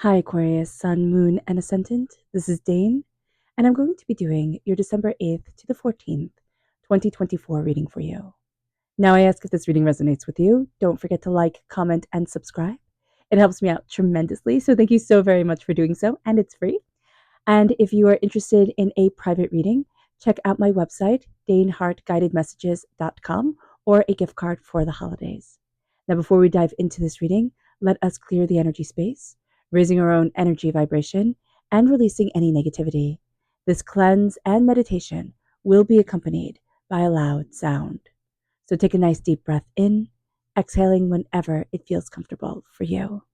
Hi Aquarius, Sun, Moon, and Ascendant. This is Dane, and I'm going to be doing your December 8th to the 14th, 2024 reading for you. Now, I ask if this reading resonates with you. Don't forget to like, comment, and subscribe. It helps me out tremendously, so thank you so very much for doing so, and it's free. And if you are interested in a private reading, check out my website, daneharttarot.com, or a gift card for the holidays. Now, before we dive into this reading, let us clear the energy space, raising our own energy vibration and releasing any negativity. This cleanse and meditation will be accompanied by a loud sound. So take a nice deep breath in, exhaling whenever it feels comfortable for you.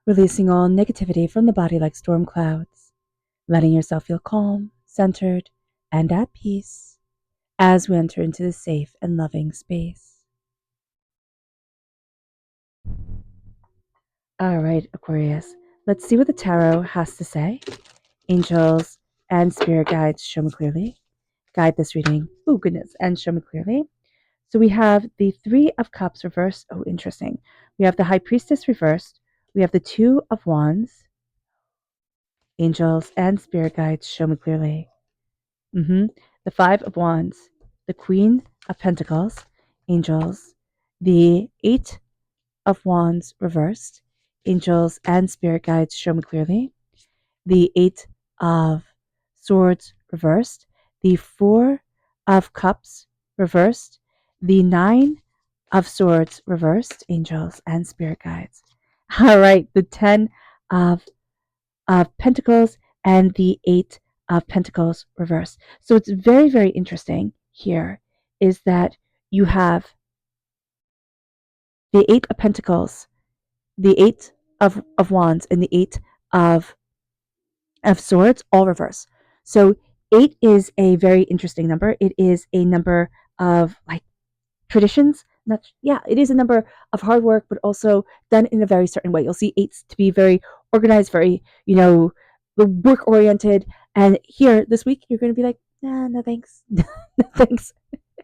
Releasing all negativity from the body like storm clouds, letting yourself feel calm, centered, and at peace as we enter into this safe and loving space. All right, Aquarius, let's see what the tarot has to say. Angels and spirit guides, show me clearly. Guide this reading. Oh, goodness, and show me clearly. So we have the Three of Cups reversed. Oh, interesting. We have the High Priestess reversed. We have the Two of Wands. Angels and spirit guides, show me clearly. The Five of Wands, the Queen of Pentacles, Angels, the Eight of Wands reversed, Angels and spirit guides, show me clearly. The Eight of Swords reversed, the Four of Cups reversed, the Nine of Swords reversed, Angels and spirit guides. All right, the Ten of Pentacles and the Eight of Pentacles reversed. So it's very, very interesting here is that you have the Eight of Pentacles, the Eight of Wands, and the Eight of Swords all reverse. So 8 is a very interesting number. It is a number of like traditions. It is a number of hard work, but also done in a very certain way. You'll see 8s to be very organized, very, work oriented. And here this week, you're going to be like, nah, no thanks, no thanks.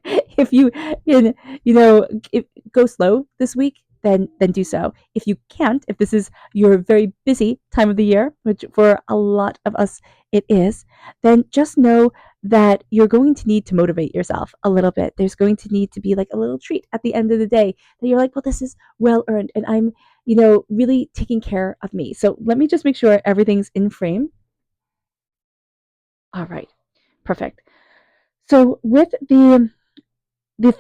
If you, if go slow this week, then do so. If you can't, if this is your very busy time of the year, which for a lot of us it is, then just know that you're going to need to motivate yourself a little bit. There's going to need to be like a little treat at the end of the day that you're like, well, this is well earned and I'm, really taking care of me. So let me just make sure everything's in frame. All right, perfect. So with the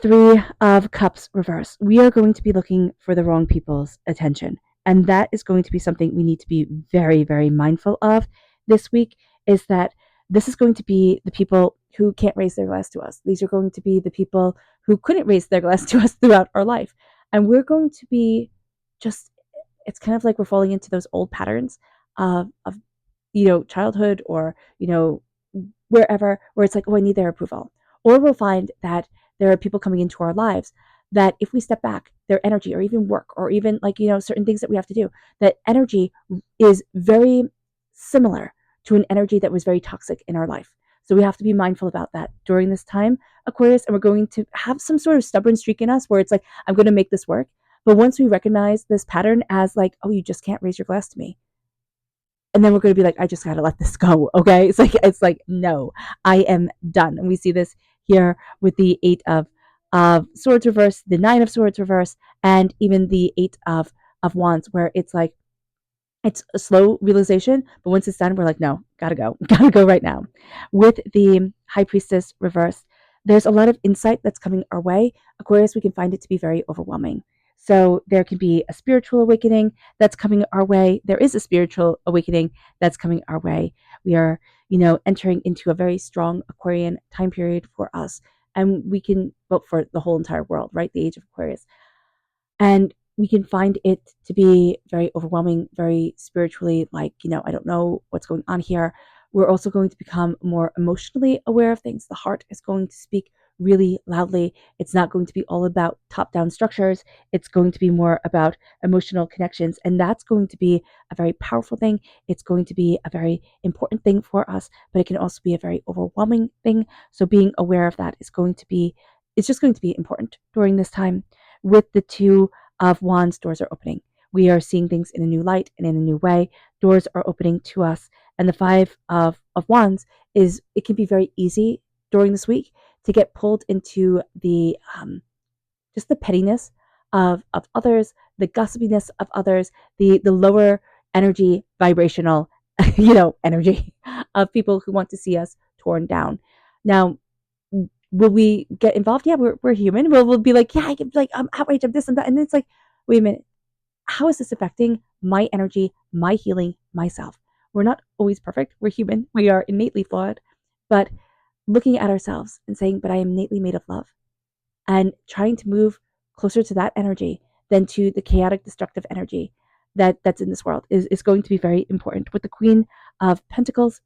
Three of Cups reverse, we are going to be looking for the wrong people's attention. And that is going to be something we need to be very, very mindful of this week, is that this is going to be the people who can't raise their glass to us. These are going to be the people who couldn't raise their glass to us throughout our life. And we're going to be it's kind of like we're falling into those old patterns of childhood or, wherever, where it's like, oh, I need their approval. Or we'll find that there are people coming into our lives that if we step back, their energy or even work or even certain things that we have to do, that energy is very similar to an energy that was very toxic in our life. So we have to be mindful about that during this time, Aquarius, and we're going to have some sort of stubborn streak in us where it's like, I'm going to make this work. But once we recognize this pattern as like, oh, you just can't raise your glass to me, and then we're going to be like, I just got to let this go. Okay. It's like, no, I am done. And we see this here with the Eight of Swords reverse, the Nine of Swords reverse, and even the Eight of Wands, where it's like, it's a slow realization, but once it's done, we're like, no, gotta go right now. With the High Priestess reverse, there's a lot of insight that's coming our way. Aquarius, we can find it to be very overwhelming. So there can be a spiritual awakening that's coming our way. There is a spiritual awakening that's coming our way. We are, entering into a very strong Aquarian time period for us. And we can vote for the whole entire world, right? The age of Aquarius. And we can find it to be very overwhelming, very spiritually, like, I don't know what's going on here. We're also going to become more emotionally aware of things. The heart is going to speak really loudly. It's not going to be all about top down structures. It's going to be more about emotional connections. And that's going to be a very powerful thing. It's going to be a very important thing for us, but it can also be a very overwhelming thing. So being aware of that it's just going to be important during this time. With the Two of Wands, doors are opening. We are seeing things in a new light and in a new way. Doors are opening to us. And the Five of Wands it can be very easy during this week to get pulled into the just the pettiness of others, the gossipiness of others, the lower energy, vibrational, energy of people who want to see us torn down. Now, will we get involved? Yeah, we're human. We'll be like, yeah, I get like I'm outraged of this and that, and it's like, wait a minute, how is this affecting my energy, my healing, myself? We're not always perfect. We're human. We are innately flawed, but looking at ourselves and saying, but I am innately made of love, and trying to move closer to that energy than to the chaotic, destructive energy that's in this world is going to be very important. With the Queen of Pentacles,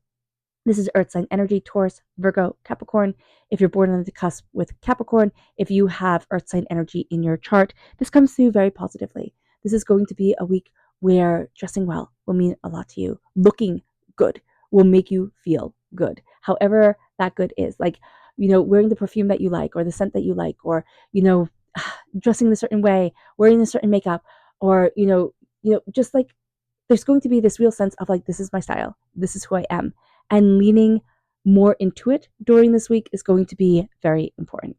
this is Earth sign energy, Taurus, Virgo, Capricorn. If you're born on the cusp with Capricorn, if you have Earth sign energy in your chart, this comes through very positively. This is going to be a week where dressing well will mean a lot to you. Looking good will make you feel good, however that good is. Like, wearing the perfume that you like, or the scent that you like, or, dressing a certain way, wearing a certain makeup, or, just like there's going to be this real sense of like, this is my style, this is who I am. And leaning more into it during this week is going to be very important.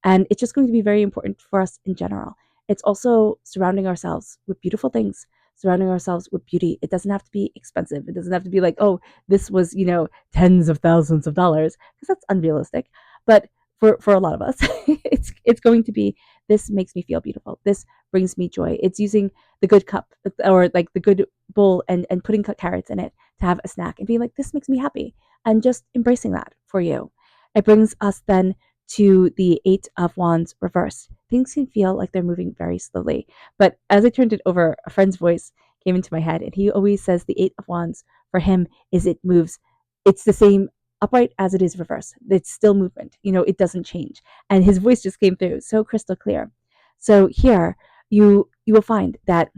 And it's just going to be very important for us in general. It's also surrounding ourselves with beautiful things, surrounding ourselves with beauty. It doesn't have to be expensive. It doesn't have to be like, oh, this was, tens of thousands of dollars, because that's unrealistic. But for a lot of us, it's going to be, this makes me feel beautiful. This brings me joy. It's using the good cup, or like the good bowl, and putting cut carrots in it to have a snack and being like, this makes me happy, and just embracing that for you. It brings us then to the Eight of Wands reversed. Things can feel like they're moving very slowly. But as I turned it over, a friend's voice came into my head, and he always says the Eight of Wands for him is it moves. It's the same upright as it is reversed. It's still movement. It doesn't change. And his voice just came through so crystal clear. So here you will find that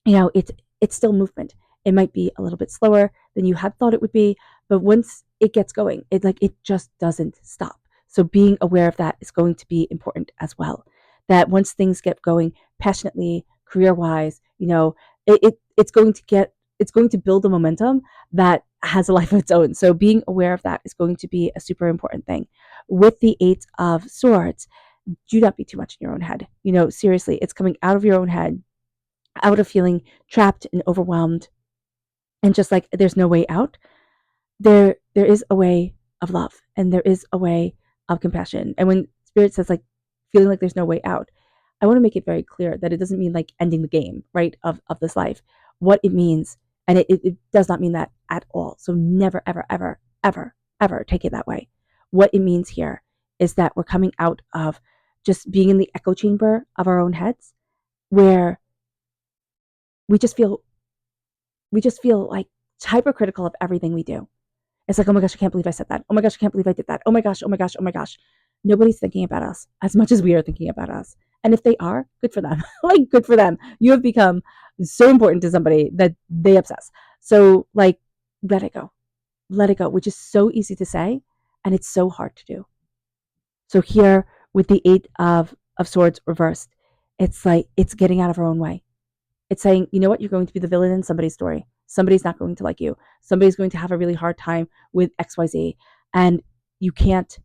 it's still movement. It might be a little bit slower than you had thought it would be, but once it gets going, it just doesn't stop. So being aware of that is going to be important as well. That once things get going passionately, career-wise, it's going to build a momentum that has a life of its own. So being aware of that is going to be a super important thing. With the Eight of Swords, do not be too much in your own head. Seriously, it's coming out of your own head, out of feeling trapped and overwhelmed, and just like there's no way out. There is a way of love, and there is a way of compassion. And when Spirit says like feeling like there's no way out, I want to make it very clear that it doesn't mean like ending the game, right, of this life. What it means, and it does not mean that at all. So never, ever, ever, ever, ever take it that way. What it means here is that we're coming out of just being in the echo chamber of our own heads, where we just feel like hypercritical of everything we do. It's like, oh my gosh, I can't believe I said that. Oh my gosh, I can't believe I did that. Oh my gosh, oh my gosh, oh my gosh. Nobody's thinking about us as much as we are thinking about us. And if they are, good for them. Like, good for them. You have become so important to somebody that they obsess. So like, let it go. Let it go, which is so easy to say, and it's so hard to do. So here with the Eight of Swords reversed, it's like, it's getting out of our own way. It's saying, you know what, you're going to be the villain in somebody's story. Somebody's not going to like you. Somebody's going to have a really hard time with XYZ. And you can't,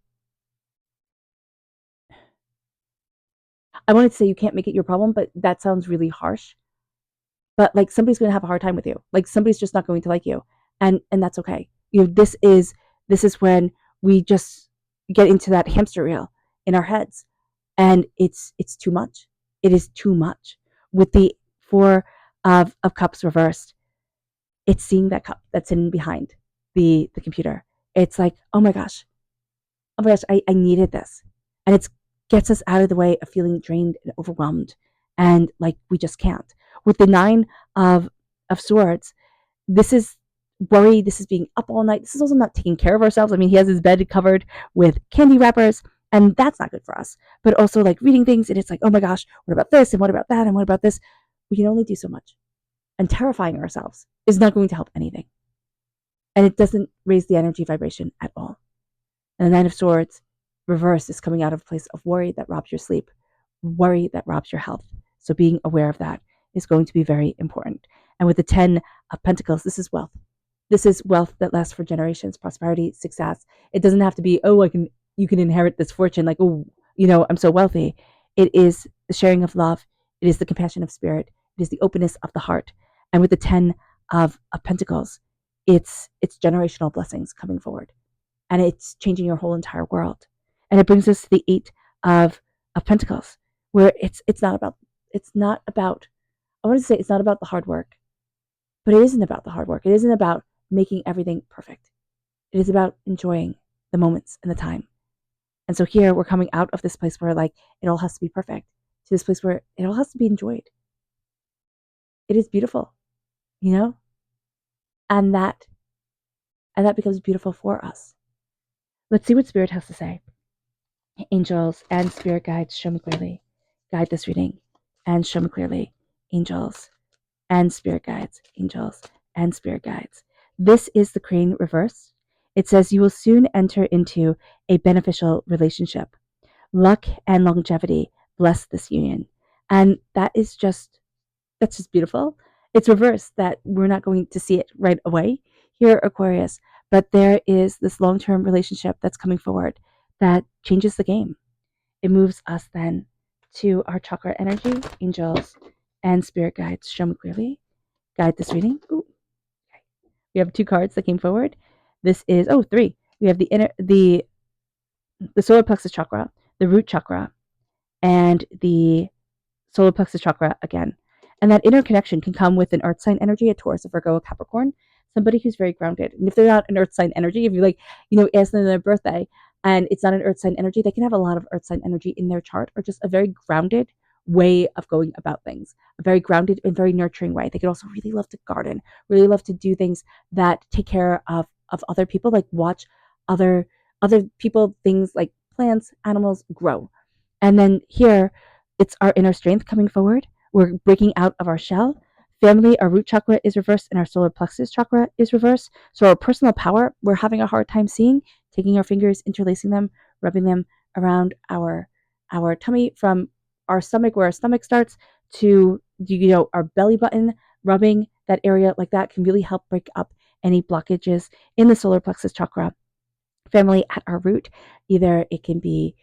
I wanted to say you can't make it your problem, but that sounds really harsh. But like, somebody's going to have a hard time with you. Like, somebody's just not going to like you. And that's okay. This is when we just get into that hamster wheel in our heads. And it's too much. It is too much. With the Four of Cups reversed, it's seeing that cup that's hidden behind the computer. It's like, oh my gosh, I needed this. And it gets us out of the way of feeling drained and overwhelmed and like we just can't. With the Nine of Swords, this is worry, this is being up all night. This is also not taking care of ourselves. I mean, he has his bed covered with candy wrappers, and that's not good for us. But also like reading things, and it's like, oh my gosh, what about this? And what about that? And what about this? We can only do so much. And terrifying ourselves is not going to help anything. And it doesn't raise the energy vibration at all. And the Nine of Swords reverse is coming out of a place of worry that robs your sleep, worry that robs your health. So being aware of that is going to be very important. And with the 10 of Pentacles, this is wealth. This is wealth that lasts for generations, prosperity, success. It doesn't have to be, you can inherit this fortune, like, I'm so wealthy. It is the sharing of love. It is the compassion of spirit. It is the openness of the heart. And with the 10 of Pentacles, it's generational blessings coming forward. And it's changing your whole entire world. And it brings us to the 8 of Pentacles, where it's not about, I want to say it's not about the hard work, but it isn't about the hard work. It isn't about making everything perfect. It is about enjoying the moments and the time. And so here we're coming out of this place where like it all has to be perfect to this place where it all has to be enjoyed. It is beautiful, and that becomes beautiful for us. Let's see what Spirit has to say. Angels and spirit guides, show me clearly. Guide this reading and show me clearly. Angels and spirit guides, angels and spirit guides. This is the Crane reverse. It says you will soon enter into a beneficial relationship. Luck and longevity bless this union. And that's just beautiful. It's reversed that we're not going to see it right away here, Aquarius, but there is this long-term relationship that's coming forward that changes the game. It moves us then to our chakra energy, angels and spirit guides. Show me clearly. Guide this reading. Ooh, okay. We have 2 cards that came forward. This is 3. We have the solar plexus chakra, the root chakra, and the solar plexus chakra again. And that interconnection can come with an earth sign energy, a Taurus, a Virgo, a Capricorn, somebody who's very grounded. And if they're not an earth sign energy, if you ask them their birthday and it's not an earth sign energy, they can have a lot of earth sign energy in their chart, or just a very grounded way of going about things, a very grounded and very nurturing way. They could also really love to garden, really love to do things that take care of other people, like watch other people, things like plants, animals grow. And then here, it's our inner strength coming forward. We're breaking out of our shell. Family, our root chakra is reversed and our solar plexus chakra is reversed. So our personal power, we're having a hard time seeing, taking our fingers, interlacing them, rubbing them around our tummy from our stomach, where our stomach starts, to our belly button, rubbing that area like that can really help break up any blockages in the solar plexus chakra. Family at our root, either it can be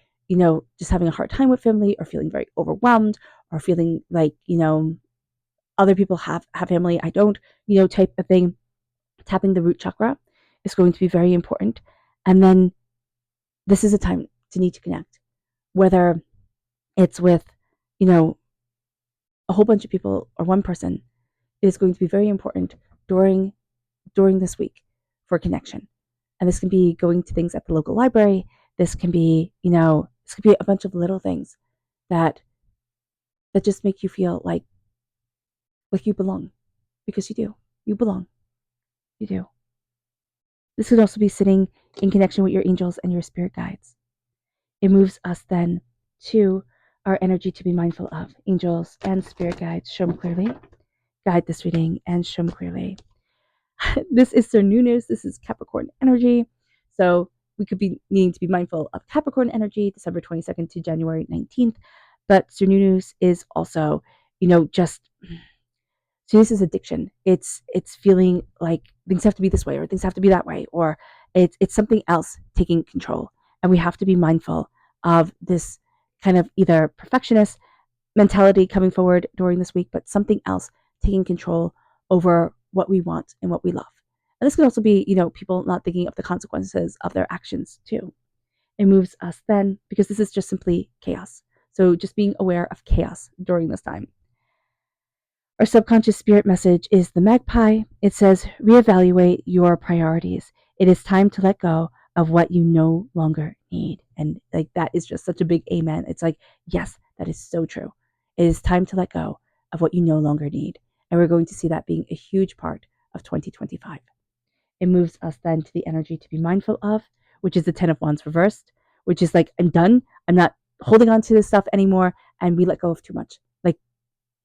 just having a hard time with family, or feeling very overwhelmed, or feeling like, other people have family, I don't, type of thing. Tapping the root chakra is going to be very important. And then this is a time to need to connect, whether it's with, a whole bunch of people or one person. It is going to be very important during this week for connection. And this can be going to things at the local library. This can be, this could be a bunch of little things that just make you feel like you belong, because you do. You belong. You do. This could also be sitting in connection with your angels and your spirit guides. It moves us then to our energy to be mindful of. Angels and spirit guides, show me clearly. Guide this reading and show me clearly. This is Cernunnos. This is Capricorn energy. So we could be needing to be mindful of Capricorn energy, December 22nd to January 19th. But Cernunnos is also, so this is addiction. It's feeling like things have to be this way, or things have to be that way, or it's something else taking control. And we have to be mindful of this kind of either perfectionist mentality coming forward during this week, but something else taking control over what we want and what we love. And this could also be, people not thinking of the consequences of their actions too. It moves us then, because this is just simply chaos. So just being aware of chaos during this time. Our subconscious spirit message is the magpie. It says, reevaluate your priorities. It is time to let go of what you no longer need. And like that is just such a big amen. It's like, yes, that is so true. It is time to let go of what you no longer need. And we're going to see that being a huge part of 2025. It moves us then to the energy to be mindful of, which is the 10 of Wands reversed, which is like, I'm done. I'm not holding on to this stuff anymore. And we let go of too much. Like,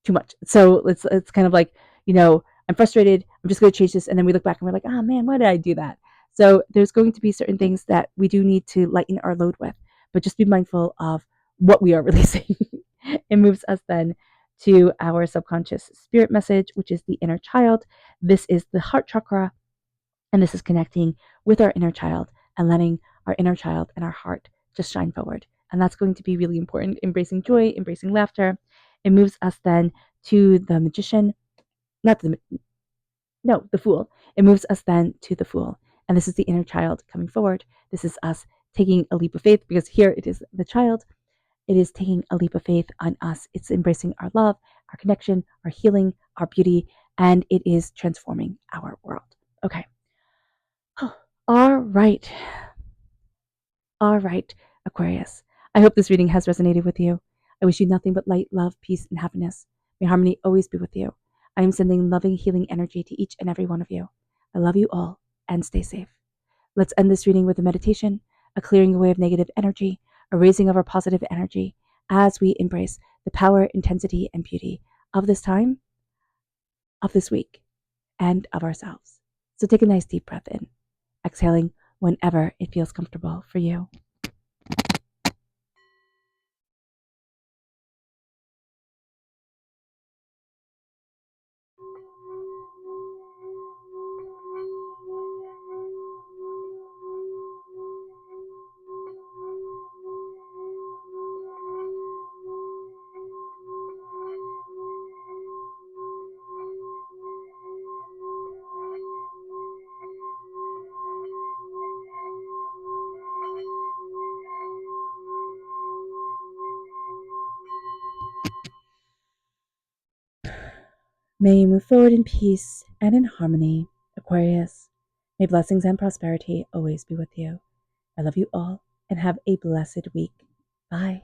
too much. So it's kind of like, I'm frustrated. I'm just going to change this. And then we look back and we're like, oh man, why did I do that? So there's going to be certain things that we do need to lighten our load with, but just be mindful of what we are releasing. It moves us then to our subconscious spirit message, which is the inner child. This is the heart chakra, and this is connecting with our inner child and letting our inner child and our heart just shine forward. And that's going to be really important. Embracing joy, embracing laughter. It moves us then to the magician, not the, no, the fool. It moves us then to the fool. And this is the inner child coming forward. This is us taking a leap of faith, because here it is the child. It is taking a leap of faith on us. It's embracing our love, our connection, our healing, our beauty, and it is transforming our world. Okay. All right. All right, Aquarius. I hope this reading has resonated with you. I wish you nothing but light, love, peace, and happiness. May harmony always be with you. I am sending loving, healing energy to each and every one of you. I love you all, and stay safe. Let's end this reading with a meditation, a clearing away of negative energy, a raising of our positive energy as we embrace the power, intensity, and beauty of this time, of this week, and of ourselves. So take a nice deep breath in, exhaling whenever it feels comfortable for you. May you move forward in peace and in harmony, Aquarius. May blessings and prosperity always be with you. I love you all, and have a blessed week. Bye.